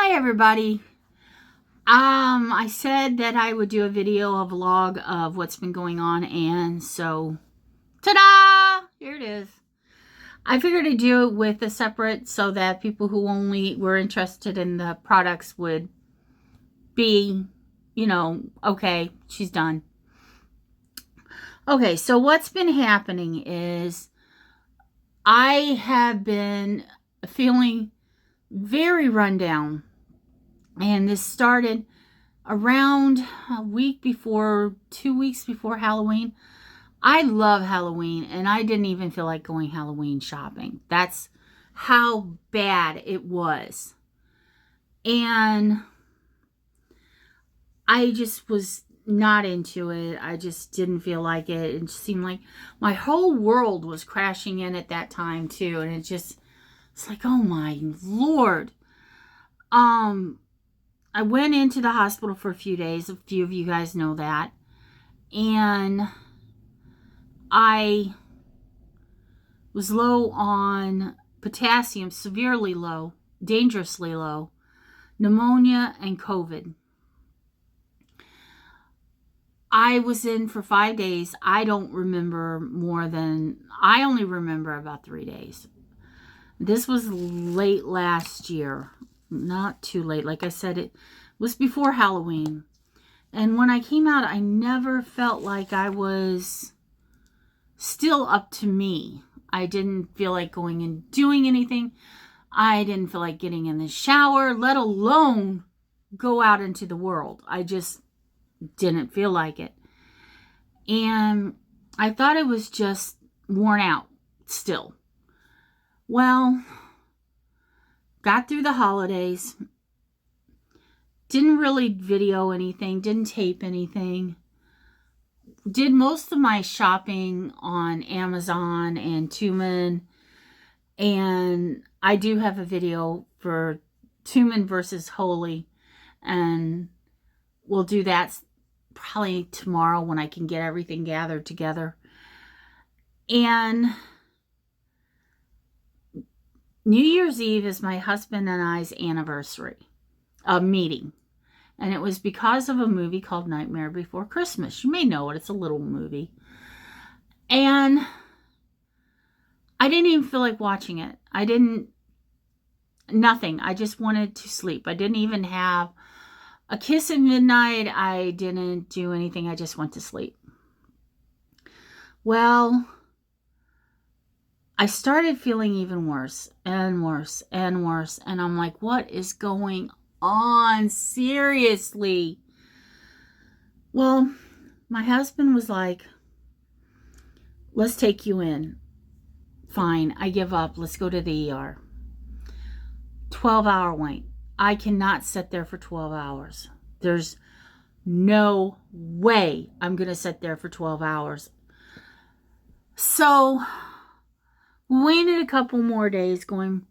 Hi everybody. I said that I would do a video, a vlog of what's been going on, and so ta-da! Here it is. I figured I'd do it with a separate so that people who only were interested in the products would be, okay, she's done. Okay, so what's been happening is I have been feeling very run down. And this started around a week before, 2 weeks before Halloween. I love Halloween, and I didn't even feel like going Halloween shopping. That's how bad it was. And I just was not into it. I just didn't feel like it. It just seemed like my whole world was crashing in at that time too. And it's like, oh my Lord. I went into the hospital for a few days. A few of you guys know that. And I was low on potassium, severely low, dangerously low, pneumonia, and COVID. I was in for 5 days. I don't remember I only remember about 3 days. This was late last year. Not too late. Like I said, it was before Halloween. And when I came out, I never felt like I was still up to me. I didn't feel like going and doing anything. I didn't feel like getting in the shower, let alone go out into the world. I just didn't feel like it. And I thought it was just worn out still. Well, got through the holidays, didn't really video anything, didn't tape anything, did most of my shopping on Amazon and Tooman, and I do have a video for Tooman versus Holy, and we'll do that probably tomorrow when I can get everything gathered together. And New Year's Eve is my husband and I's anniversary meeting. And it was because of a movie called Nightmare Before Christmas. You may know it. It's a little movie. And I didn't even feel like watching it. Nothing. I just wanted to sleep. I didn't even have a kiss at midnight. I didn't do anything. I just went to sleep. Well, I started feeling even worse and worse and worse. And I'm like, what is going on? Seriously? Well, my husband was like, let's take you in. Fine, I give up. Let's go to the ER. 12-hour wait. I cannot sit there for 12 hours. There's no way I'm going to sit there for 12 hours. So waited a couple more days going,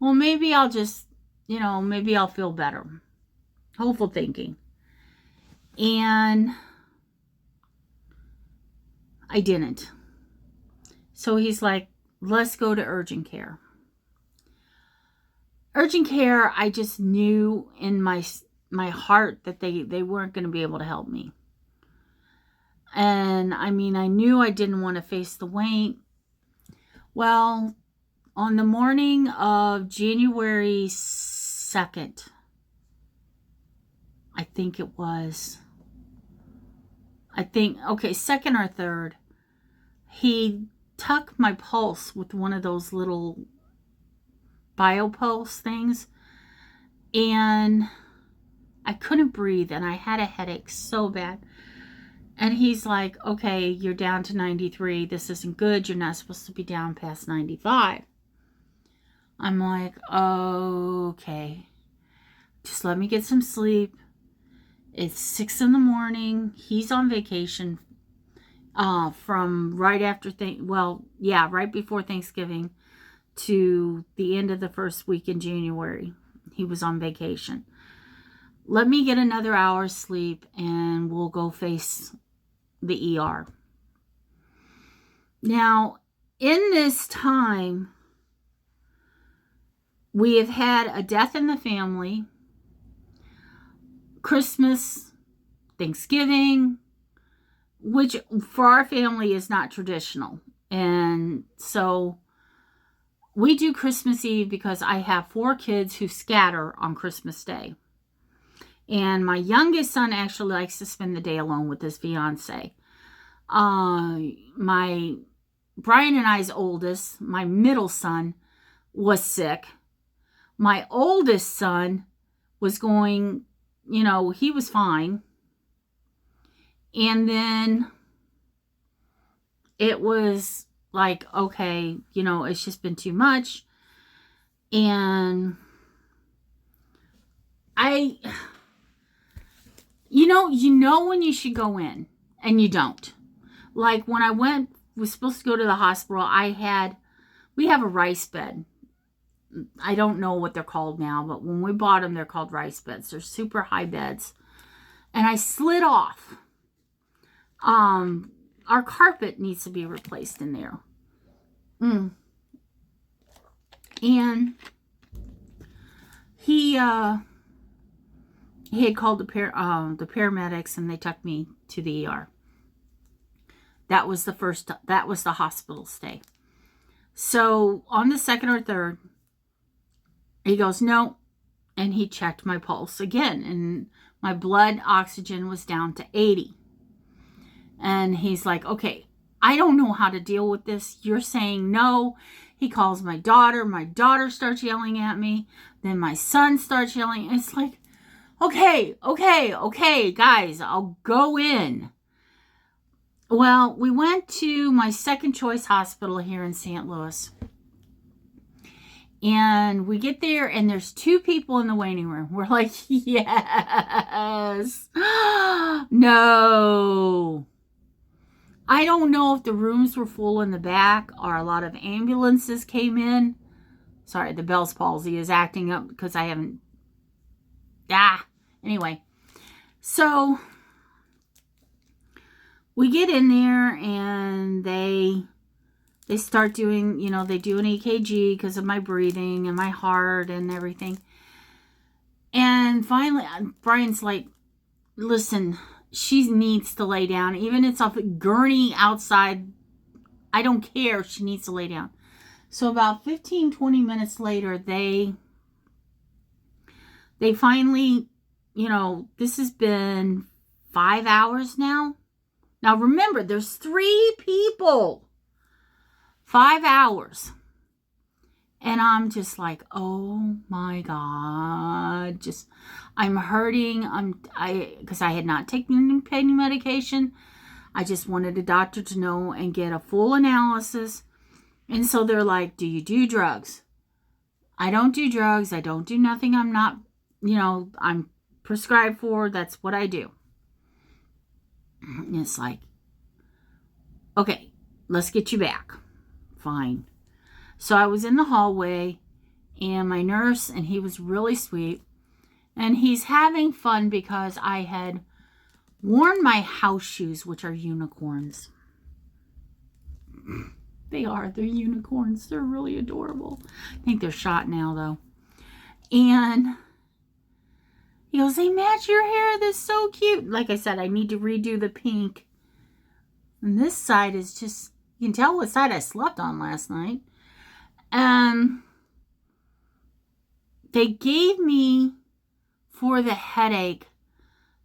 well, maybe I'll just, maybe I'll feel better. Hopeful thinking. And I didn't. So he's like, let's go to urgent care. Urgent care, I just knew in my heart that they weren't going to be able to help me. And I knew I didn't want to face the wait. Well, on the morning of January 2nd, I think it was, second or third, he took my pulse with one of those little BioPulse things, and I couldn't breathe, and I had a headache so bad. And he's like, okay, you're down to 93. This isn't good. You're not supposed to be down past 95. I'm like, okay, just let me get some sleep. It's 6 a.m. He's on vacation from right before Thanksgiving to the end of the first week in January. He was on vacation. Let me get another hour's sleep and we'll go face the ER. Now, in this time, we have had a death in the family. Christmas, Thanksgiving, which for our family is not traditional. And so we do Christmas Eve because I have 4 kids who scatter on Christmas Day. And my youngest son actually likes to spend the day alone with his fiance. My Brian and I's oldest, my middle son, was sick. My oldest son was going, he was fine. And then it was like, okay, it's just been too much. And when you should go in and you don't. Like when I was supposed to go to the hospital, we have a rice bed. I don't know what they're called now, but when we bought them, they're called rice beds. They're super high beds. And I slid off. Our carpet needs to be replaced in there. And he had called the paramedics, and they took me to the ER. That was the hospital stay. So on the 2nd or 3rd, he goes, no. And he checked my pulse again, and my blood oxygen was down to 80. And he's like, okay, I don't know how to deal with this. You're saying no. He calls my daughter. My daughter starts yelling at me. Then my son starts yelling. It's like, okay, guys, I'll go in. Well, we went to my second choice hospital here in St. Louis. And we get there, and there's 2 people in the waiting room. We're like, yes. No. I don't know if the rooms were full in the back or a lot of ambulances came in. Sorry, the Bell's palsy is acting up because I haven't. Anyway. So we get in there, and they start doing, they do an EKG because of my breathing and my heart and everything. And finally, Brian's like, listen, she needs to lay down. Even if it's off a gurney outside, I don't care. She needs to lay down. So about 15, 20 minutes later, they finally, this has been 5 hours now. Now remember, there's 3 people. 5 hours. And I'm just like, oh my God. I'm hurting. Because I had not taken any pain medication. I just wanted a doctor to know and get a full analysis. And so they're like, do you do drugs? I don't do drugs. I don't do nothing I'm not, I'm prescribed for. That's what I do. And it's like, okay, let's get you back. Fine. So I was in the hallway, and my nurse, and he was really sweet, and he's having fun because I had worn my house shoes, which are unicorns. They're unicorns. They're really adorable. I think they're shot now, though. And he goes, they match your hair. They're so cute. Like I said, I need to redo the pink. And this side is just, you can tell what side I slept on last night. They gave me, for the headache,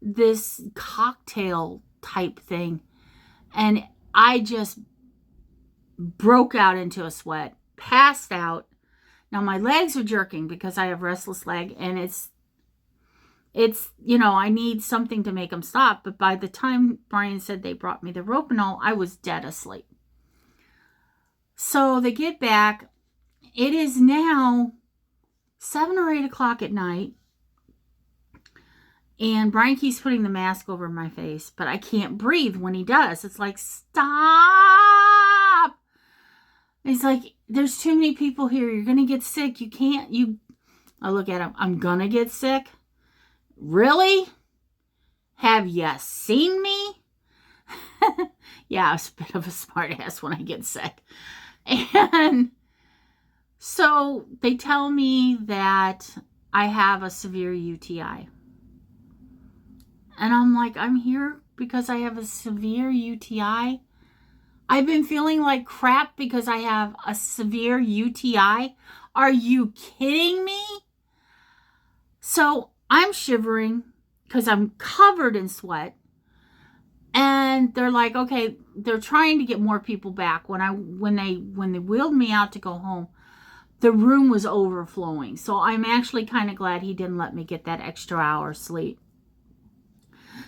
this cocktail type thing. And I just broke out into a sweat, passed out. Now my legs are jerking because I have restless leg, and it's I need something to make them stop. But by the time Brian said they brought me the Ropanol, I was dead asleep. So they get back. It is now 7 or 8 o'clock at night. And Brian keeps putting the mask over my face, but I can't breathe when he does. It's like, stop. He's like, there's too many people here. You're going to get sick. You can't. I look at him. I'm going to get sick. Really? Have you seen me? Yeah, I was a bit of a smart ass when I get sick. And so they tell me that I have a severe UTI. And I'm like, I'm here because I have a severe UTI. I've been feeling like crap because I have a severe UTI. Are you kidding me? So I'm shivering because I'm covered in sweat. And they're like, okay, they're trying to get more people back. When they wheeled me out to go home, the room was overflowing. So I'm actually kind of glad he didn't let me get that extra hour sleep,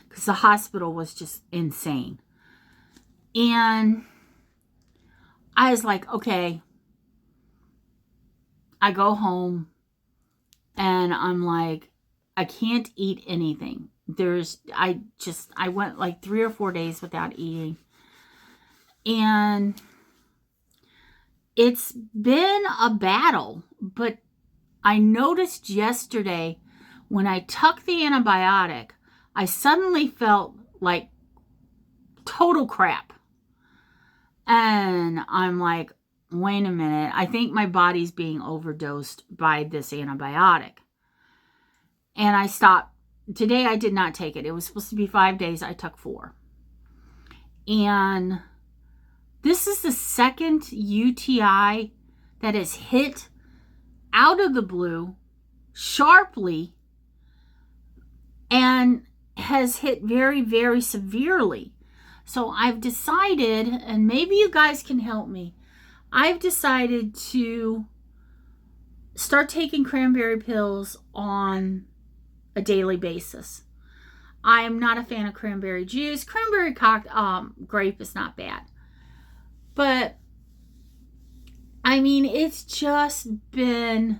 because the hospital was just insane. And I was like, okay. I go home and I'm like, I can't eat anything. I went like 3 or 4 days without eating. And it's been a battle, but I noticed yesterday when I took the antibiotic, I suddenly felt like total crap. And I'm like, wait a minute, I think my body's being overdosed by this antibiotic. And I stopped. Today I did not take it. It was supposed to be 5 days. I took 4. And this is the second UTI that has hit out of the blue sharply and has hit very, very severely. So I've decided, and maybe you guys can help me, I've decided to start taking cranberry pills on a daily basis. I am not a fan of cranberry juice. Cranberry grape is not bad. But, I mean, it's just been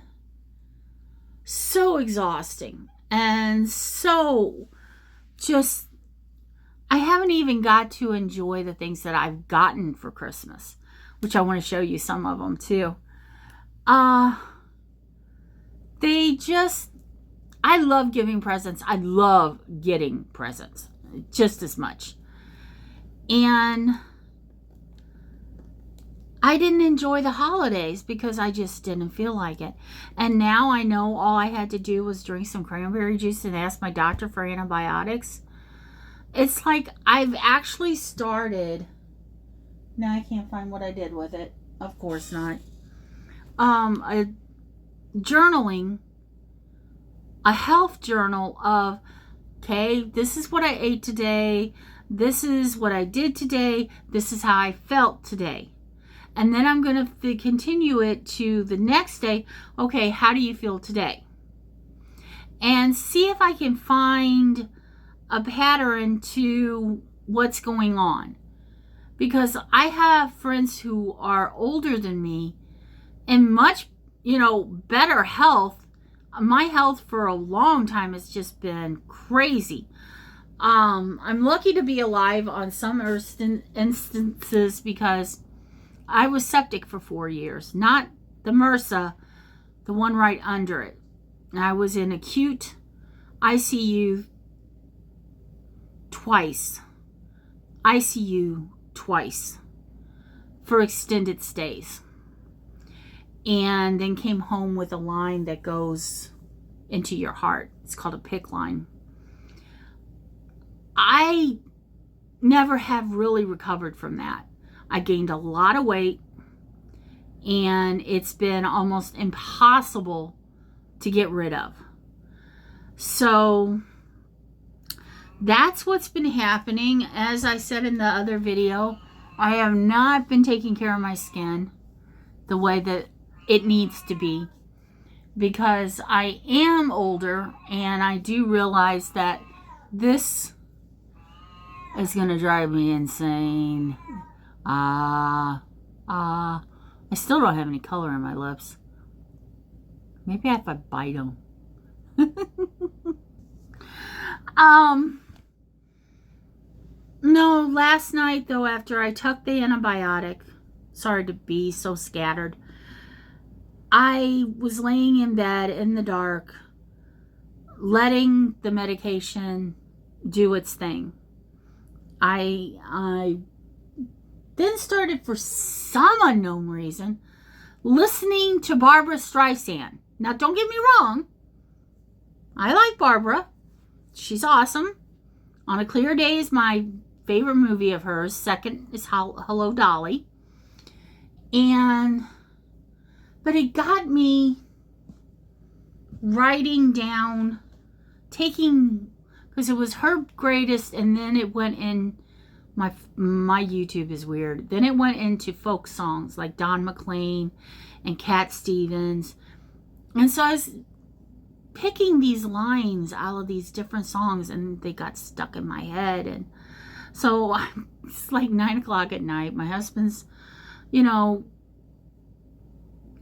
so exhausting. And so just, I haven't even got to enjoy the things that I've gotten for Christmas, which I want to show you some of them too. I love giving presents. I love getting presents just as much. And I didn't enjoy the holidays because I just didn't feel like it. And now I know all I had to do was drink some cranberry juice and ask my doctor for antibiotics. It's like I've actually started. Now I can't find what I did with it. Of course not. Journaling. A health journal of, okay, this is what I ate today. This is what I did today. This is how I felt today. And then I'm going to continue it to the next day. Okay, how do you feel today? And see if I can find a pattern to what's going on. Because I have friends who are older than me and much, better health. My health for a long time has just been crazy. I'm lucky to be alive on some instances because I was septic for 4 years. Not the MRSA, the one right under it. I was in acute ICU twice for extended stays. And then came home with a line that goes into your heart. It's called a PICC line. I never have really recovered from that. I gained a lot of weight, and it's been almost impossible to get rid of. So that's what's been happening. As I said in the other video, I have not been taking care of my skin the way that it needs to be, because I am older and I do realize that this is going to drive me insane. I still don't have any color in my lips. Maybe if I bite them. No, last night though, after I took the antibiotic, sorry to be so scattered, I was laying in bed in the dark, letting the medication do its thing. I then started, for some unknown reason, listening to Barbra Streisand. Now, don't get me wrong. I like Barbara. She's awesome. On a Clear Day is my favorite movie of hers. Second is Hello, Dolly. But it got me writing down, because it was her greatest, and then it went in, my YouTube is weird. Then it went into folk songs like Don McLean and Cat Stevens. And so I was picking these lines out of these different songs, and they got stuck in my head. And so it's like 9 o'clock at night. My husband's,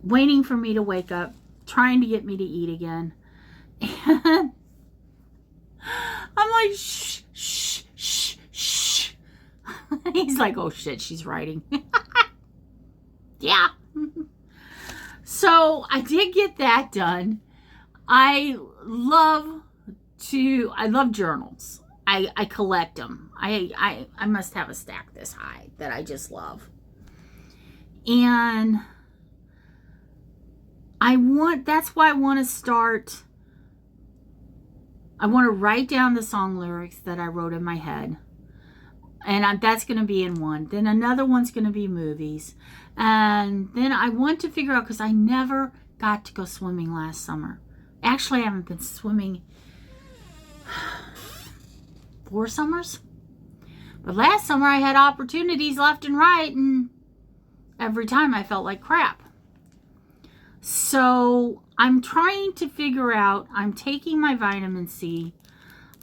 waiting for me to wake up, trying to get me to eat again. And I'm like, shh, shh, shh, shh. He's like, oh shit, she's writing. Yeah. So I did get that done. I love journals. I collect them. I must have a stack this high that I just love. And that's why I want to start. I want to write down the song lyrics that I wrote in my head. And that's going to be in one. Then another one's going to be movies. And then I want to figure out, because I never got to go swimming last summer. Actually, I haven't been swimming 4 summers. But last summer I had opportunities left and right, and every time I felt like crap. So I'm trying to figure out, I'm taking my vitamin C,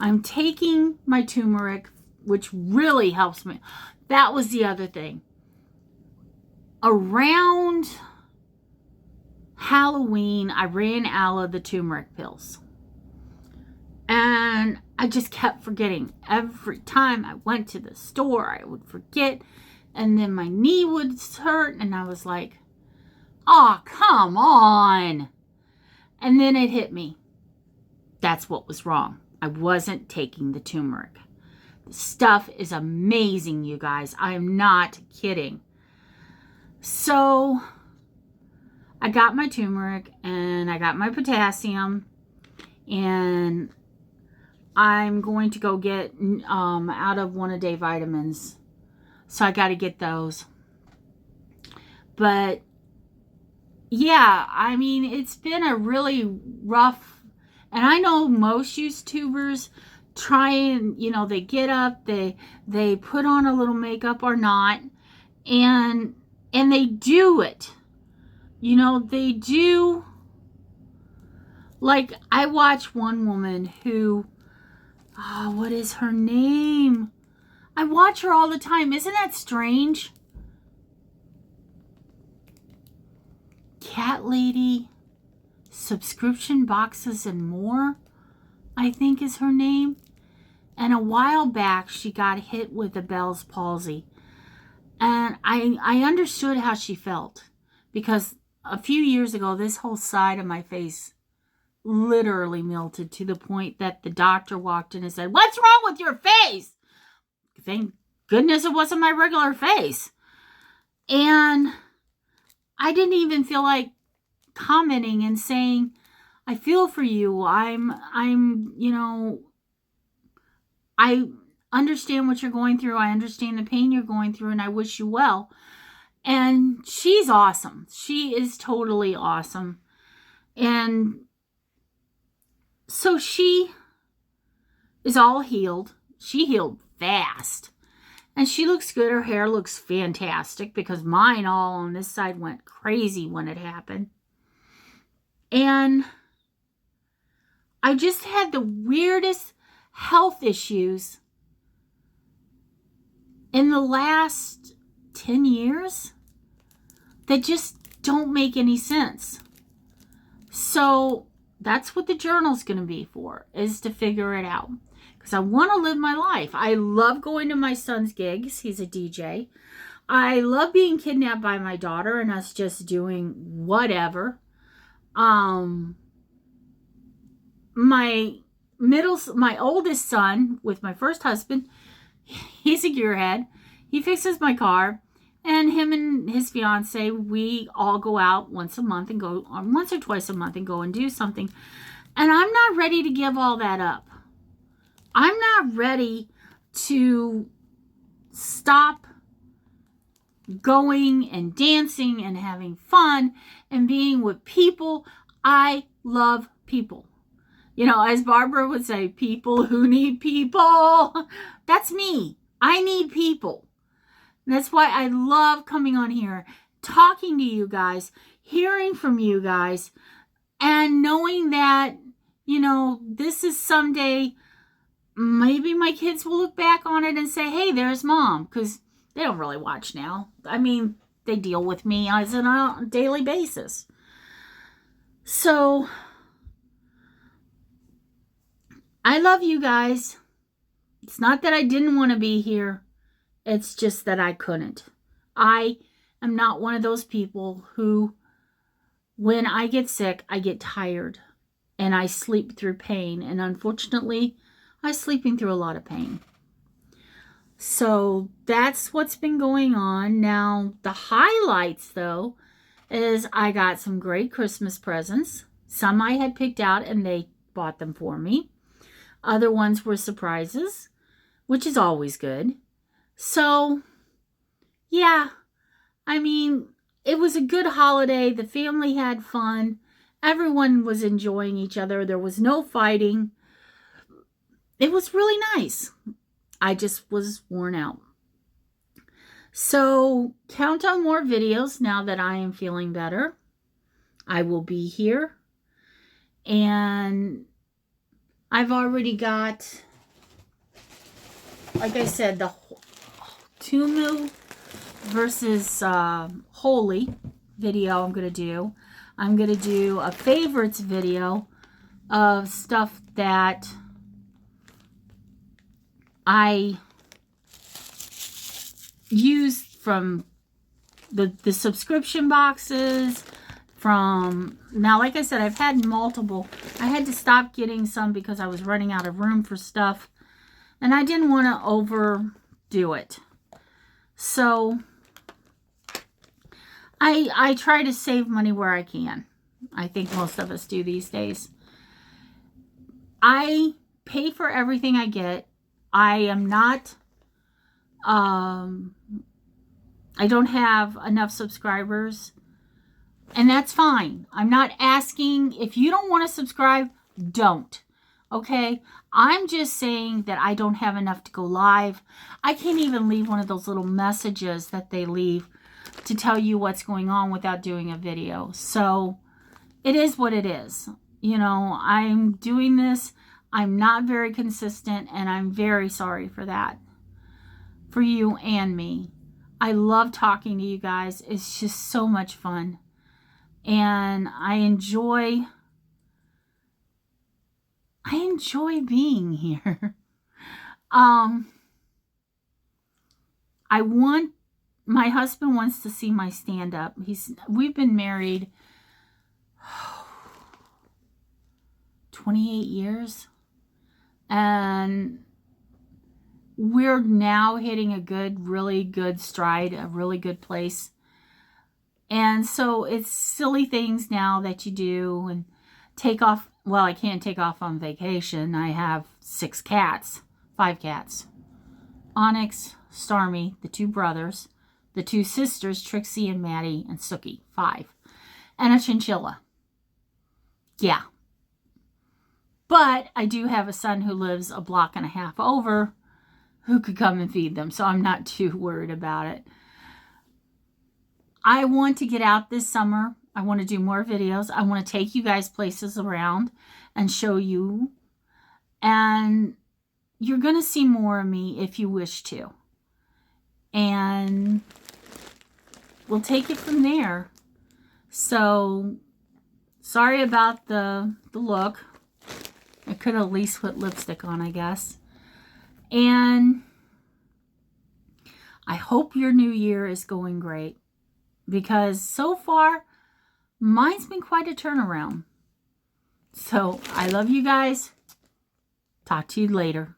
I'm taking my turmeric, which really helps me. That was the other thing. Around Halloween, I ran out of the turmeric pills. And I just kept forgetting. Every time I went to the store, I would forget. And then my knee would hurt, and I was like, oh, come on. And then it hit me. That's what was wrong. I wasn't taking the turmeric. The stuff is amazing, you guys. I am not kidding. So I got my turmeric and I got my potassium, and I'm going to go get out of One A Day vitamins. So I got to get those. But yeah, I mean, it's been a really rough, and I know most YouTubers try and, they get up, they put on a little makeup or not, and they do it. They do. Like, I watch one woman who, what is her name? I watch her all the time. Isn't that strange? Cat Lady, Subscription Boxes and More, I think is her name. And a while back, she got hit with a Bell's palsy. And I understood how she felt, because a few years ago, this whole side of my face literally melted to the point that the doctor walked in and said, "What's wrong with your face?" Thank goodness it wasn't my regular face. And I didn't even feel like commenting and saying, I feel for you. I understand what you're going through. I understand the pain you're going through, and I wish you well. And she's awesome. She is totally awesome. And so she is all healed. She healed fast. And she looks good. Her hair looks fantastic, because mine all on this side went crazy when it happened. And I just had the weirdest health issues in the last 10 years that just don't make any sense. So that's what the journal's going to be for, is to figure it out. Because I want to live my life. I love going to my son's gigs. He's a DJ. I love being kidnapped by my daughter and us just doing whatever. My oldest son, with my first husband, he's a gearhead. He fixes my car. And him and his fiance, we all go out once or twice a month and go and do something. And I'm not ready to give all that up. I'm not ready to stop going and dancing and having fun and being with people. I love people. You know, as Barbara would say, people who need people. That's me. I need people. And that's why I love coming on here, talking to you guys, hearing from you guys, and knowing that, you know, this is someday, maybe my kids will look back on it and say, hey, there's Mom, because they don't really watch now. I mean, they deal with me as on a daily basis. So, I love you guys. It's not that I didn't want to be here. It's just that I couldn't. I am not one of those people who, when I get sick, I get tired and I sleep through pain. And unfortunately, I'm sleeping through a lot of pain. So that's what's been going on. Now, the highlights, though, is I got some great Christmas presents. Some I had picked out and they bought them for me. Other ones were surprises, which is always good. So, yeah, I mean, it was a good holiday. The family had fun. Everyone was enjoying each other. There was no fighting. It was really nice. I just was worn out. So, count on more videos now that I am feeling better. I will be here. And I've already got, like I said, the Tumu versus Holy video I'm going to do. I'm going to do a favorites video of stuff that I used from the subscription boxes. Now, like I said, I've had multiple. I had to stop getting some because I was running out of room for stuff. And I didn't want to overdo it. So, I try to save money where I can. I think most of us do these days. I pay for everything I get. I am not, I don't have enough subscribers. And that's fine. I'm not asking, if you don't want to subscribe, don't. Okay? I'm just saying that I don't have enough to go live. I can't even leave one of those little messages that they leave to tell you what's going on without doing a video. So, it is what it is. You know, I'm doing this. I'm not very consistent, and I'm very sorry for that. For you and me. I love talking to you guys. It's just so much fun. And I enjoy being here. My husband wants to see my stand-up. We've been married 28 years. And we're now hitting a really good stride, a really good place. And so it's silly things now that you do and take off. Well, I can't take off on vacation. I have 5 cats. Onyx, Starmy, the 2 brothers, the 2 sisters, Trixie and Maddie, and Sookie, 5. And a chinchilla. Yeah. But I do have a son who lives a block and a half over who could come and feed them. So I'm not too worried about it. I want to get out this summer. I want to do more videos. I want to take you guys places around and show you. And you're going to see more of me if you wish to. And we'll take it from there. So, sorry about the look. I could at least put lipstick on, I guess. And I hope your new year is going great. Because so far, mine's been quite a turnaround. So, I love you guys. Talk to you later.